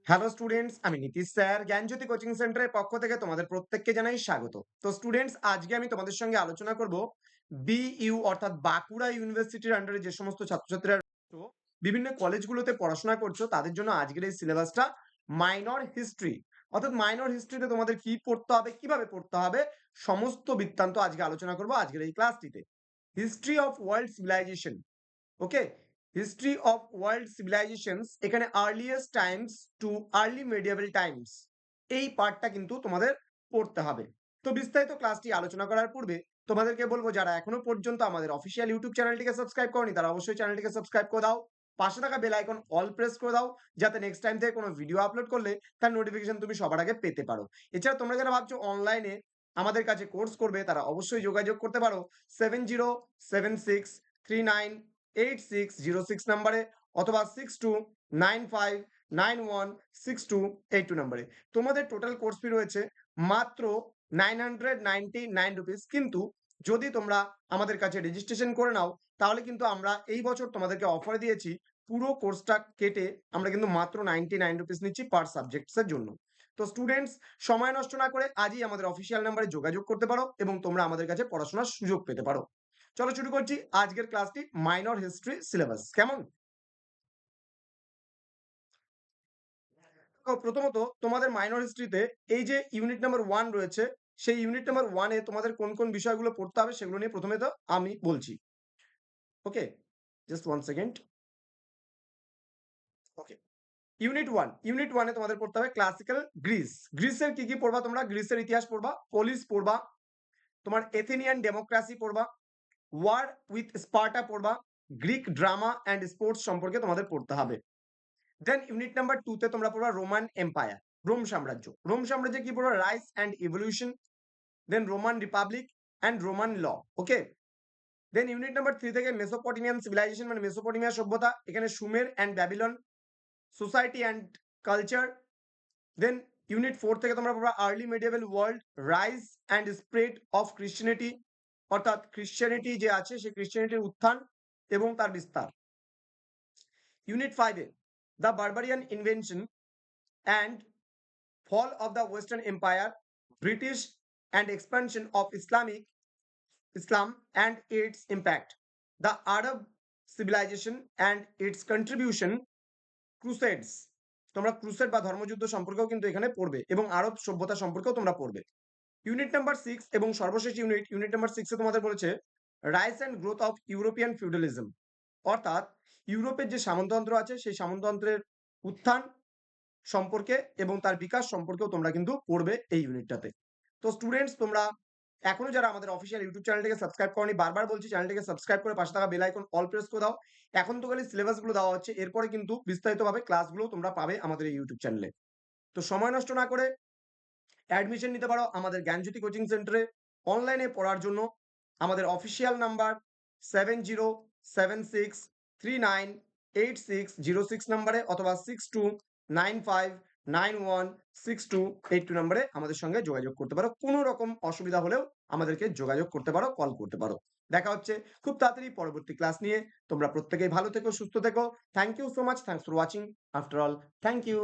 Hello students, আমি Nitish sir জ্ঞানজ্যোতি coaching সেন্টারের পক্ষ থেকে তোমাদের প্রত্যেককে জানাই স্বাগত। তো স্টুডেন্টস, আজকে আমি তোমাদের সঙ্গে আলোচনা করব বিইউ অর্থাৎ বাঁকুড়া ইউনিভার্সিটির আন্ডারে যে সমস্ত ছাত্রছাত্রীরা রয়েছো, বিভিন্ন কলেজগুলোতে পড়াশোনা করছো, তাদের জন্য আজকের এই সিলেবাসটা মাইনর হিস্ট্রি। অর্থাৎ মাইনর হিস্ট্রিতে তোমাদের কি পড়তে হবে, কিভাবে পড়তে হবে, সমস্ত বৃত্তান্ত আজকে আলোচনা করব আজকের এই ক্লাসটিতে। History of world civilisation, okay, history of world civilisations, এখানে earliest times to early medieval times, এই পার্টটা কিন্তু তোমাদের পড়তে হবে। তো বিস্তারিত ক্লাসটি আলোচনা করার পূর্বে তোমাদেরকে বলবো, যারা এখনো পর্যন্ত আমাদের অফিসিয়াল ইউটিউব চ্যানেলটিকে সাবস্ক্রাইব করনি তারা অবশ্যই চ্যানেলটিকে সাবস্ক্রাইব করে দাও, পাশে থাকা বেল আইকন অল প্রেস করে দাও, যাতে নেক্সট টাইম থেকে কোনো ভিডিও আপলোড করলে তার নোটিফিকেশন তুমি সবার আগে পেতে পারো। এছাড়া তোমরা যারা ভাবছো অনলাইনে আমাদের কাছে কোর্স করবে, তারা অবশ্যই যোগাযোগ করতে পারো 7076398606 নাম্বারে, অথবা 6295916282 নাম্বারে। তোমাদের টোটাল কোর্স ফি রয়েছে মাত্র 999 রুপিস, কিন্তু যদি তোমরা আমাদের কাছে রেজিস্ট্রেশন করে নাও তাহলে কিন্তু আমরা এই বছর তোমাদেরকে অফার দিয়েছি, পুরো কোর্সটা কেটে আমরা কিন্তু মাত্র 99 রুপিস নিচ্ছি পার সাবজেক্টসের জন্য। তো স্টুডেন্টস, সময় নষ্ট না করে আজই আমাদের অফিসিয়াল নাম্বারে যোগাযোগ করতে পারো এবং তোমরা আমাদের কাছে পড়াশোনার সুযোগ পেতে পারো। চলো শুরু করছি আজকের ক্লাসটি, মাইনর হিস্ট্রি সিলেবাস কেমন। তো প্রথমত তোমাদের মাইনর হিস্ট্রিতে এই যে ইউনিট নাম্বার 1 রয়েছে, সেই ইউনিট নাম্বার 1 এ তোমাদের কোন কোন বিষয়গুলো পড়তে হবে সেগুলো নিয়ে প্রথমে তো আমি বলছি। ওকে, জাস্ট 1 সেকেন্ড। ওকে, ইউনিট 1 এ তোমাদের পড়তে হবে ক্লাসিক্যাল গ্রিস। গ্রিসের কি কি পড়বা তোমরা? গ্রিসের ইতিহাস পড়বা, পলিস পড়বা, তোমার এথেনিয়ান ডেমোক্রেসি পড়বা, ওয়ার উইথ স্পার্টা পড়বা, গ্রিক ড্রামা অ্যান্ড স্পোর্টস সম্পর্কে তোমাদের পড়তে হবে। দেন ইউনিট নাম্বার 2 তে তোমরা পড়বা রোমান এম্পায়ার, রোম সাম্রাজ্য। রোম সাম্রাজ্যে কি পড়বা? Rise and evolution, then Roman republic and Roman law. Okay, then unit number 3 থেকে মেসোপটেমিয়ান সিভিলাইজেশন মানে মেসোপটেমিয়া সভ্যতা, এখানে Sumer and Babylon, society and culture. Then unit 4 থেকে তোমরা পড়বা early medieval world, rise and spread of Christianity, অর্থাৎ Christianity যে আছে সেই ক্রিশ্চিয়ানিটির উত্থান এবং তার বিস্তার। ইউনিট 5 এ the barbarian invention and fall of the Western Empire, British and expansion of Islam and its impact, the Arab civilization and its contribution, Crusades। তোমরা ক্রুসেড বা ধর্মযুদ্ধ সম্পর্কেও কিন্তু এখানে পড়বে এবং আরব সভ্যতা সম্পর্কেও তোমরা পড়বে। ইউনিট নাম্বার 6 এবং সর্বশেষ ইউনিট নাম্বার 6 এ তোমাদের বলেছে rice and growth of European feudalism, অর্থাৎ ইউরোপের যে সামন্ততন্ত্র আছে সেই সামন্ততন্ত্রের উত্থান সম্পর্কে এবং তার বিকাশ সম্পর্কেও তোমরা কিন্তু পড়বে এই ইউনিটটাতে। তো স্টুডেন্টস, তোমরা এখনো যারা আমাদের অফিসিয়াল ইউটিউব চ্যানেলটিকে সাবস্ক্রাইব করনি, বারবার বলছি চ্যানেলটিকে সাবস্ক্রাইব করে পাশে থাকা বেল আইকন অল প্রেস করে দাও। এখন তো খালি সিলেবাসগুলো দেওয়া হচ্ছে, এরপরে কিন্তু বিস্তারিতভাবে ক্লাসগুলো তোমরা পাবে আমাদের এই ইউটিউব চ্যানেলে। তো সময় নষ্ট না করে অ্যাডমিশন নিতে পারো আমাদের জ্ঞানজ্যোতি কোচিং সেন্টারে। অনলাইনে পড়ার জন্য আমাদের অফিসিয়াল নাম্বার 7076398606 নাম্বারে, অথবা 6295916282 নাম্বারে আমাদের সঙ্গে যোগাযোগ করতে পারো। কোনো রকম অসুবিধা হলেও আমাদেরকে যোগাযোগ করতে পারো, কল করতে পারো। দেখা হচ্ছে খুব তাড়াতাড়ি পরবর্তী ক্লাস নিয়ে। তোমরা প্রত্যেকেই ভালো থেকো, সুস্থ থেকো। Thank you so much, thanks for watching. After all, thank you.